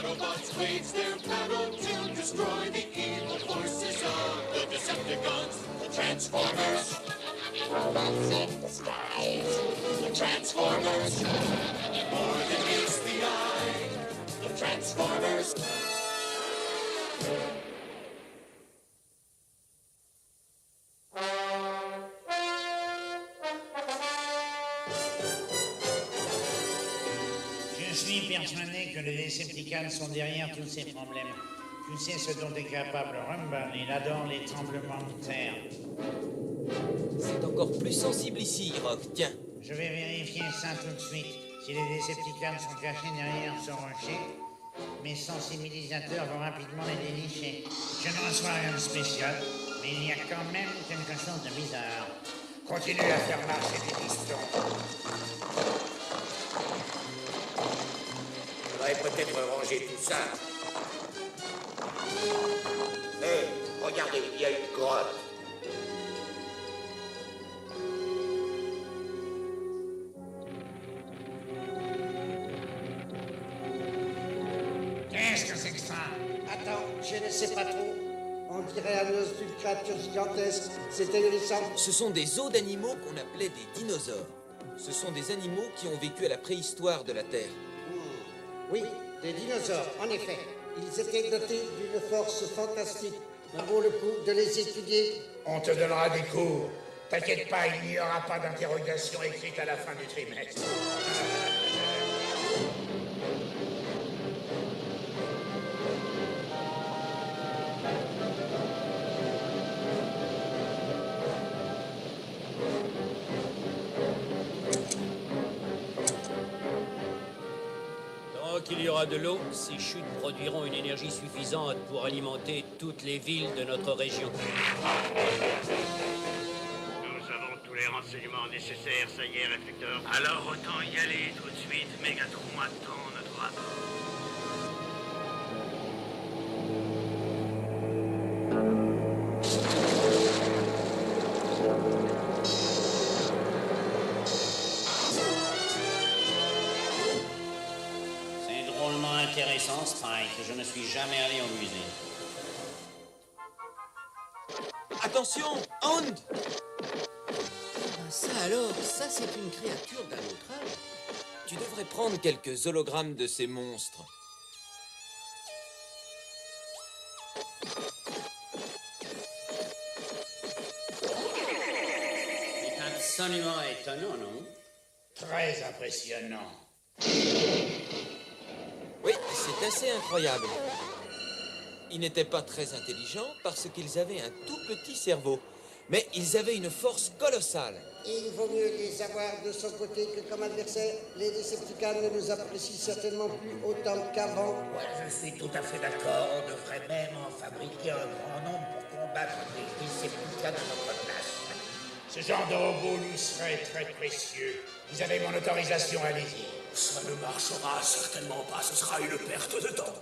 Autobots wage their battle to destroy the evil forces of the Decepticons, the Transformers. Robots in disguise, the Transformers. More than meets the eye, the Transformers. Je suis persuadé que les Decepticons sont derrière tous ces problèmes. Tu sais ce dont est capable Rumble, il adore les tremblements de terre. C'est encore plus sensible ici, Rock, tiens. Je vais vérifier ça tout de suite. Si les Decepticons sont cachés derrière ce rocher, mes sensibilisateurs vont rapidement les dénicher. Je ne reçois rien de spécial, mais il y a quand même quelque chose de bizarre. Continue à faire marcher les pistons. On devrait peut-être ranger tout ça. Hé, regardez, il y a une grotte. Qu'est-ce que c'est que ça? Attends, je ne sais pas trop. On dirait un os d'une créature gigantesque. C'est ahurissant. Ce sont des os d'animaux qu'on appelait des dinosaures. Ce sont des animaux qui ont vécu à la préhistoire de la Terre. Oui, des dinosaures, en effet. Ils étaient dotés d'une force fantastique. Ça vaut le coup de les étudier. On te donnera des cours. T'inquiète pas, il n'y aura pas d'interrogation écrite à la fin du trimestre. Tant qu'il y aura de l'eau, ces chutes produiront une énergie suffisante pour alimenter toutes les villes de notre région. Nous avons tous les renseignements nécessaires, ça y est, réflecteur. Alors autant y aller tout de suite. Mégatron attend notre rapport. C'est drôlement intéressant, Spike. Je ne suis jamais allé au musée. Attention, Hound! Ça alors, ça c'est une créature d'un autre âge. Tu devrais prendre quelques hologrammes de ces monstres. C'est absolument étonnant, non? Très impressionnant. Oui, c'est assez incroyable. Ils n'étaient pas très intelligents parce qu'ils avaient un tout petit cerveau. Mais ils avaient une force colossale. Et il vaut mieux les avoir de son côté que comme adversaire. Les Decepticons ne nous apprécient certainement plus autant qu'avant. Ouais, je suis tout à fait d'accord. On devrait même en fabriquer un grand nombre pour combattre les Decepticons à notre place. Ce genre de robot lui serait très précieux. Vous avez mon autorisation, allez-y. Ça ne marchera certainement pas, ce sera une perte de temps.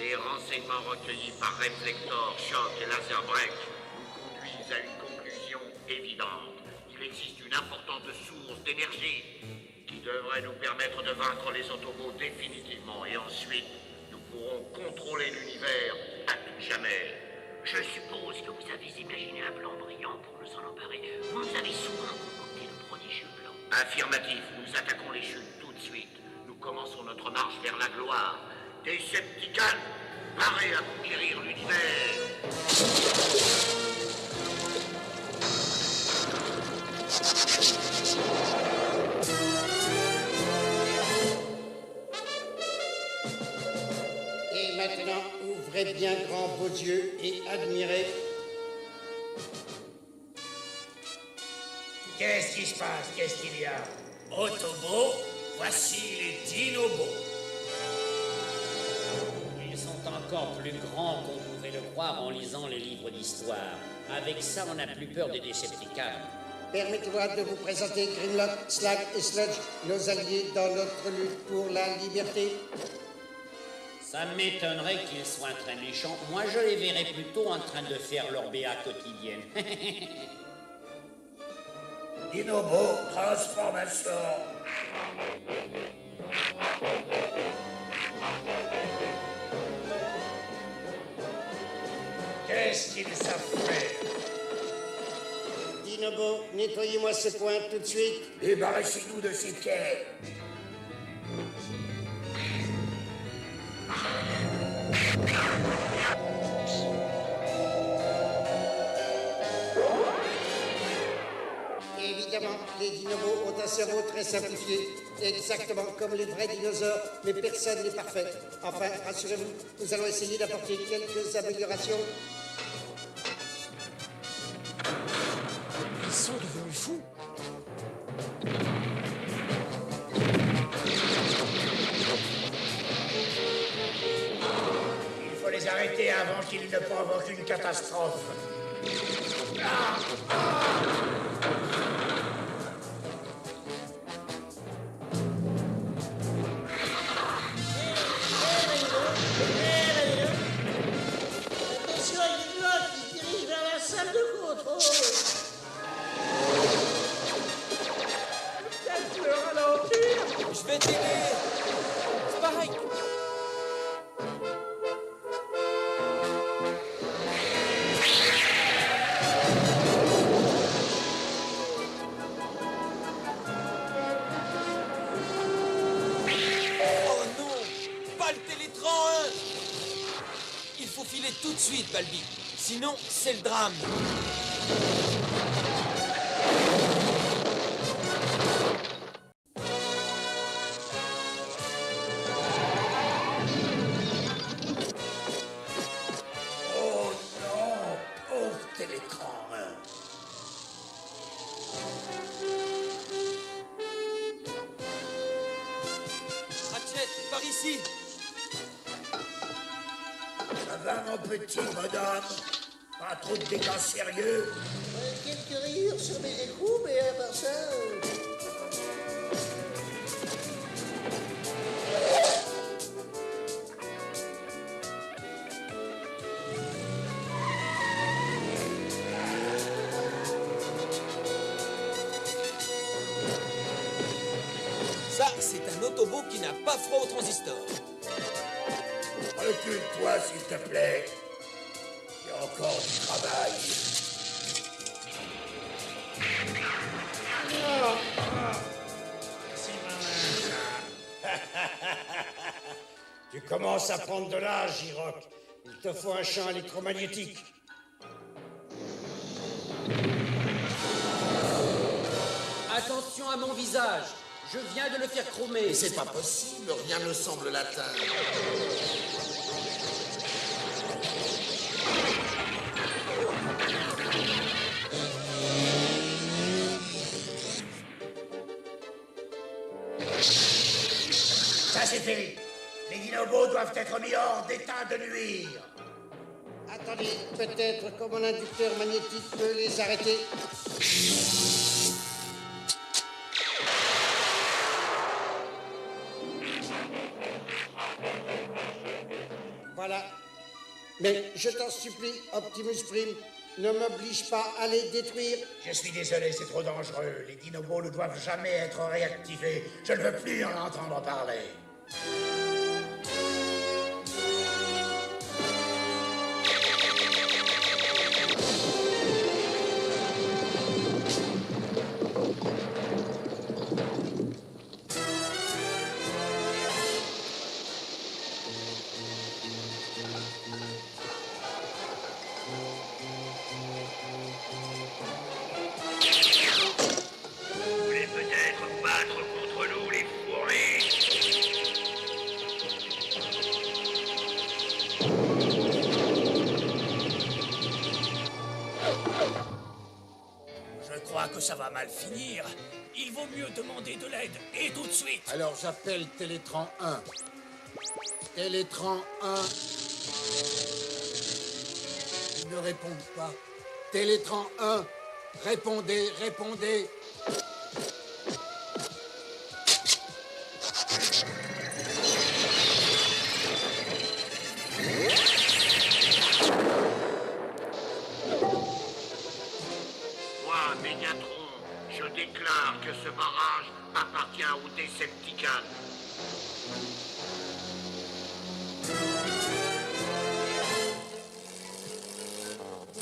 Les renseignements recueillis par Reflector, Shock et Laser Break nous conduisent à une conclusion évidente. Il existe une importante source d'énergie qui devrait nous permettre de vaincre les Autobots définitivement. Et ensuite, nous pourrons contrôler l'univers à tout jamais. Je suppose que vous avez imaginé un plan brillant pour nous en emparer. Vous avez souvent concocté de prodigieux plans. Affirmatif, nous attaquons les chutes tout de suite. Nous commençons notre marche vers la gloire. Decepticons, parés à conquérir l'univers. Et maintenant, ouvrez bien grand vos yeux et admirez. Qu'est-ce qui se passe? Qu'est-ce qu'il y a? Autobots, voici les Dinobots. Ils sont encore plus grands qu'on pouvait le croire en lisant les livres d'histoire. Avec ça, on n'a plus peur des Decepticons. Permettez-moi de vous présenter Grimlock, Slag et Sludge, nos alliés dans notre lutte pour la liberté. Ça m'étonnerait qu'ils soient très méchants. Moi, je les verrais plutôt en train de faire leur BA quotidienne. Dinobo, transformation. Qu'est-ce qu'ils savent faire? Dinobo, nettoyez-moi ce coin tout de suite. Débarrassez-nous de ces pierres. Évidemment, les dinobos ont un cerveau très simplifié, exactement comme les vrais dinosaures, mais personne n'est parfait. Enfin, rassurez-vous, nous allons essayer d'apporter quelques améliorations. Ils sont devenus fous. Il faut les arrêter avant qu'ils ne provoquent une catastrophe. Attention à Grimlock qui se dirige vers la salle de contrôle. Peut-être le ralentir. Je vais t'aider. Spike. Oh non, pas le Télétran 1. Il faut filer tout de suite, Balbi. Sinon, c'est le drame. Oh non, pauvre Télécran. Ratchet, par ici. Ça va, mon petit bonhomme? Pas trop de dégâts sérieux? Quelques rayures sur mes écrous, mais à part ça... Ça, c'est un Autobot qui n'a pas froid au transistor. Recule-toi, s'il te plaît. Il y a encore du travail. C'est malin, ça. Tu commences à prendre de l'âge, J-Rock. Il te faut un champ électromagnétique. Attention à mon visage. Je viens de le faire chromer. C'est pas possible, rien ne semble l'atteindre. Ça, c'est fait. Les dinobots doivent être mis hors d'état de nuire. Attendez, peut-être que mon inducteur magnétique peut les arrêter. Voilà. Mais je t'en supplie, Optimus Prime, ne m'oblige pas à les détruire. Je suis désolé, c'est trop dangereux. Les dinobots ne doivent jamais être réactivés. Je ne veux plus en entendre parler. Vous voulez peut-être battre contre nous, les fourmis? Je crois que ça va mal finir. Ils vont vaut mieux demander de l'aide, et tout de suite. Alors j'appelle Télétran 1. Télétran 1. Ils ne répondent pas. Télétran 1. Répondez, répondez. Moi, Mégatron, je déclare que ce barrage appartient aux Decepticons.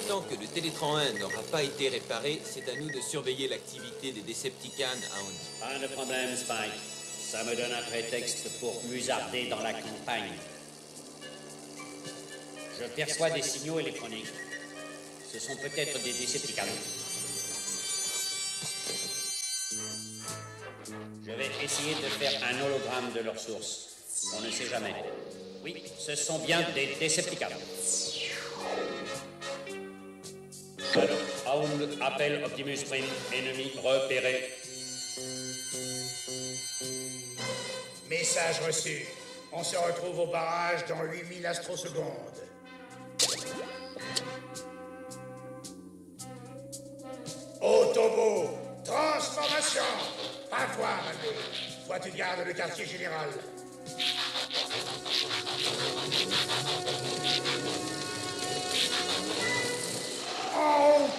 Tant que le Télétran 1 n'aura pas été réparé, c'est à nous de surveiller l'activité des Decepticons à Hound. Pas de problème, Spike. Ça me donne un prétexte pour musarder dans la campagne. Je perçois des signaux électroniques. Ce sont peut-être des Decepticons. Je vais essayer de faire un hologramme de leur source. On ne sait jamais. Oui, ce sont bien des Decepticons. Alors, Hound appelle Optimus Prime, ennemi repéré. Message reçu. On se retrouve au barrage dans 8000 astrosecondes. Autobo, transformation. Pas toi, Malvé. Toi, tu gardes le quartier général. Oh!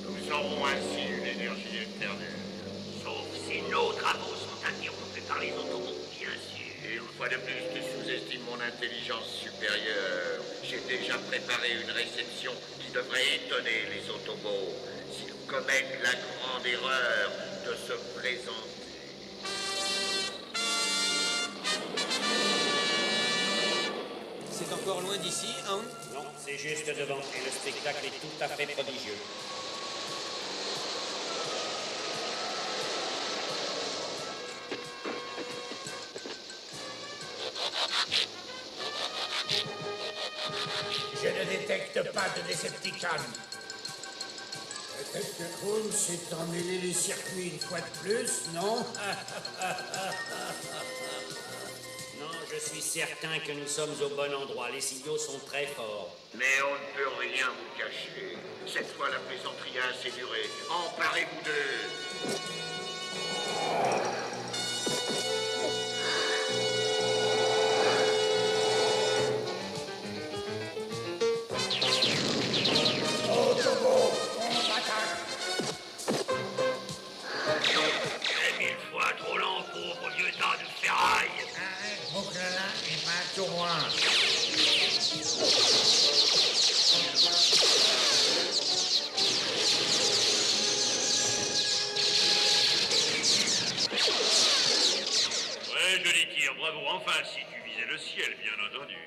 Nous aurons ainsi une énergie éternelle. Sauf si nos travaux sont interrompus par les Autobots, bien sûr. Et une fois de plus, tu sous-estimes mon intelligence supérieure. J'ai déjà préparé une réception qui devrait étonner les Autobots s'ils commettent la grande erreur de se présenter. C'est encore loin d'ici, Hound? Non, c'est juste devant, et le spectacle est tout à fait prodigieux. Je ne détecte pas de Decepticons. Peut-être que Kroon s'est emmêlé les circuits une fois de plus, non? Non, je suis certain que nous sommes au bon endroit. Les signaux sont très forts. Mais on ne peut rien vous cacher. Cette fois, la plaisanterie a assez duré. Emparez-vous d'eux. Autobo, on attaque. C'est 1000 fois trop lent, pauvre vieux tas de ferraille. Arrête, boucle-là, et pas tout droit. Ouais, joli tir, bravo. Enfin, si tu visais le ciel, bien entendu.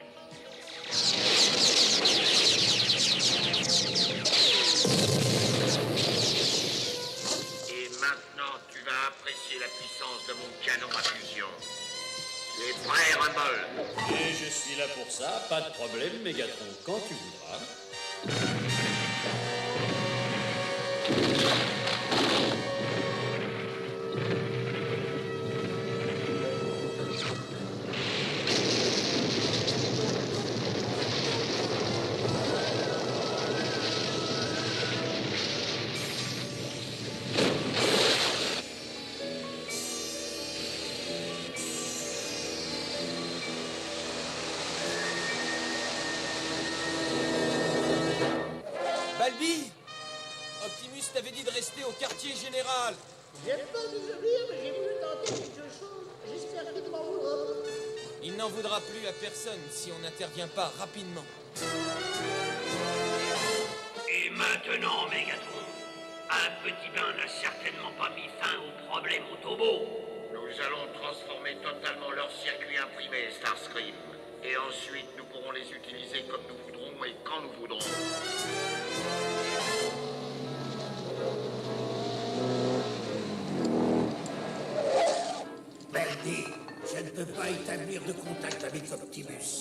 Et maintenant, tu vas apprécier la puissance de mon canon à fusion. Tu es prêt, Rumble? Et je suis là pour ça, pas de problème, Mégatron, quand tu voudras. Balbi! Optimus t'avait dit de rester au quartier général. J'aime pas désobéir, mais j'ai voulu tenter quelque chose. J'espère qu'il ne m'en voudra pas. Il n'en voudra plus à personne si on n'intervient pas rapidement. Et maintenant, Mégatron, Un petit bain n'a certainement pas mis fin au problème Autobot. Nous allons transformer totalement leur circuit imprimé, Starscream. Et ensuite, nous pourrons les utiliser comme nous voudrons et quand nous voudrons. Baldi, je ne peux pas établir de contact avec Optimus.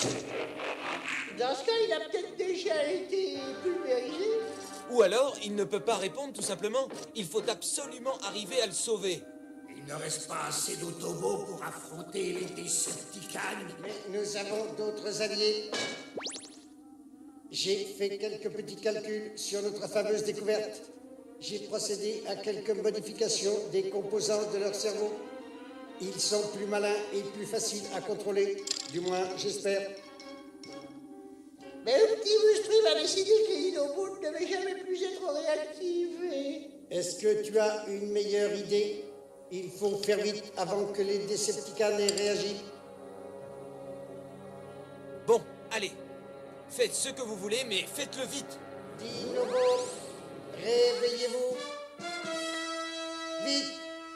Dans ce cas, il a peut-être déjà été pulvérisé. Ou alors, il ne peut pas répondre tout simplement. Il faut absolument arriver à le sauver. Il ne reste pas assez d'Autobots pour affronter les Decepticons. Mais nous avons d'autres alliés. J'ai fait quelques petits calculs sur notre fameuse découverte. J'ai procédé à quelques modifications des composants de leur cerveau. Ils sont plus malins et plus faciles à contrôler. Du moins, j'espère. Mais Optimus Prime a décidé que les Dinobots ne devaient jamais plus être réactivés. Est-ce que tu as une meilleure idée? Il faut faire vite avant que les Decepticons aient réagi. Bon, allez. Faites ce que vous voulez, mais faites-le vite. Dinobots, réveillez-vous. Vite,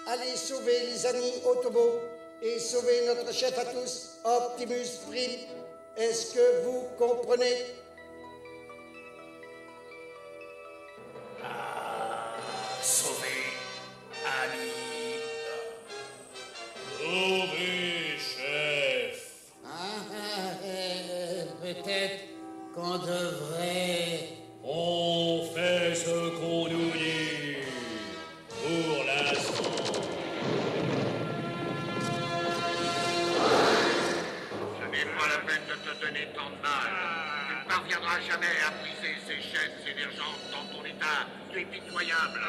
allez sauver les amis Autobots et sauver notre chef à tous, Optimus Prime. Est-ce que vous comprenez? Sauver, ami. Sauvé, chef. Peut-être qu'on devrait... On fait ce qu'on nous dit. Pour l'instant. Ce n'est pas la peine de te donner tant de mal. Tu ne parviendras jamais à briser ces chaînes émergentes dans ton état impitoyable.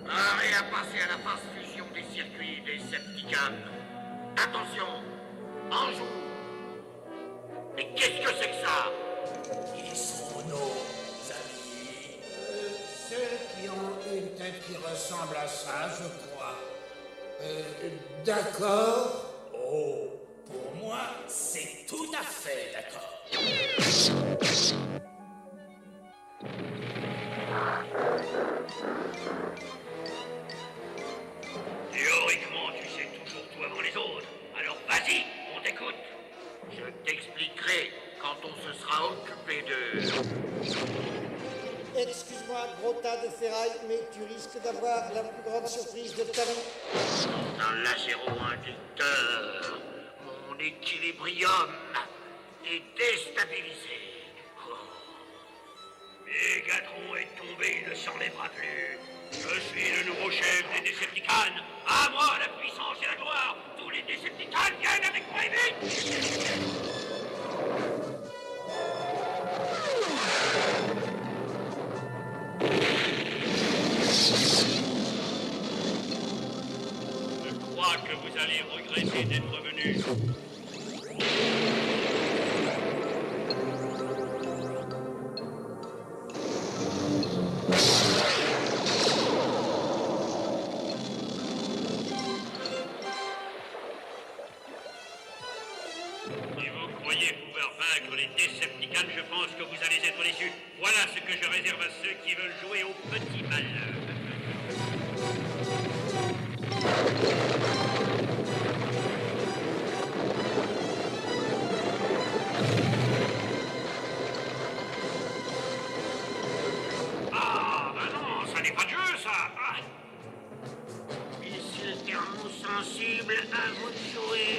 Prêt à passer à la phase fusion des circuits des Septicons. Attention, en joue. Mais qu'est-ce que c'est que ça? Ils sont nos amis. Ceux qui ont une tête qui ressemble à ça, je crois. D'accord. Oh, pour moi, c'est tout à fait d'accord. Théoriquement, tu sais toujours tout avant les autres. Alors vas-y, on t'écoute. Je t'expliquerai quand on se sera occupé de... Excuse-moi, gros tas de ferraille, mais tu risques d'avoir la plus grande surprise de ta vie. Un lagéro-inducteur. Mon équilibrium est déstabilisé. Oh. Megatron est tombé, il ne s'enlèvera plus. Je suis le nouveau chef des Decepticons. À moi la puissance et la gloire. Tous les Decepticons viennent avec moi et vite. Je crois que vous allez regretter d'être venu. Si vous croyez pouvoir vaincre les Decepticons, je pense que vous allez être déçus. Voilà ce que je réserve à ceux qui veulent jouer au petit malin. Ah, ben non, ça n'est pas de jeu, ça. Ah. Ils seront sensibles à vous jouer.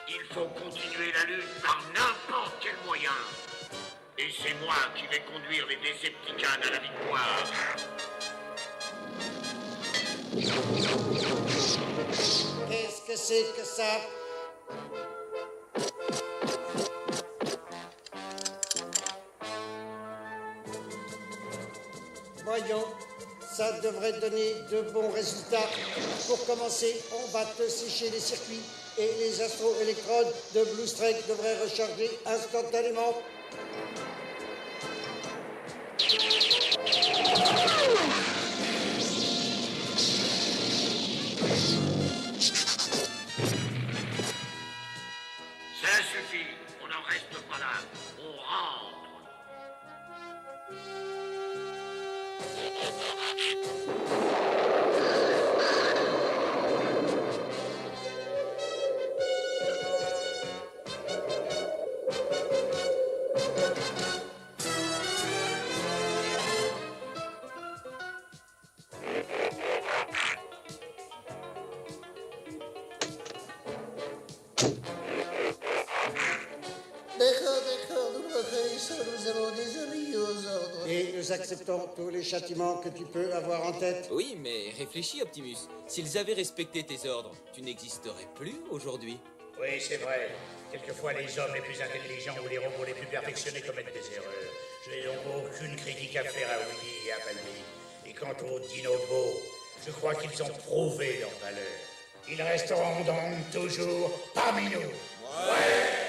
Il faut continuer la lutte par n'importe quel moyen. Et c'est moi qui vais conduire les Decepticons à la victoire. Qu'est-ce que c'est que ça? Voyons, ça devrait donner de bons résultats. Pour commencer, on va te sécher les circuits et les astro-électrodes de Blue Strike devraient recharger instantanément. Ça suffit, on n'en reste pas là. On rentre. D'accord, nous reconnaissons, nous allons désobéir aux ordres. Et nous acceptons tous les châtiments que tu peux avoir en tête. Oui, mais réfléchis, Optimus. S'ils avaient respecté tes ordres, tu n'existerais plus aujourd'hui. Oui, c'est vrai. Quelquefois, les hommes les plus intelligents ou les robots les plus perfectionnés commettent des erreurs. Je n'ai donc aucune critique à faire à Woody et à Baldy. Et quant aux Dinobots, je crois qu'ils ont prouvé leur valeur. Ils resteront donc toujours parmi nous. Ouais.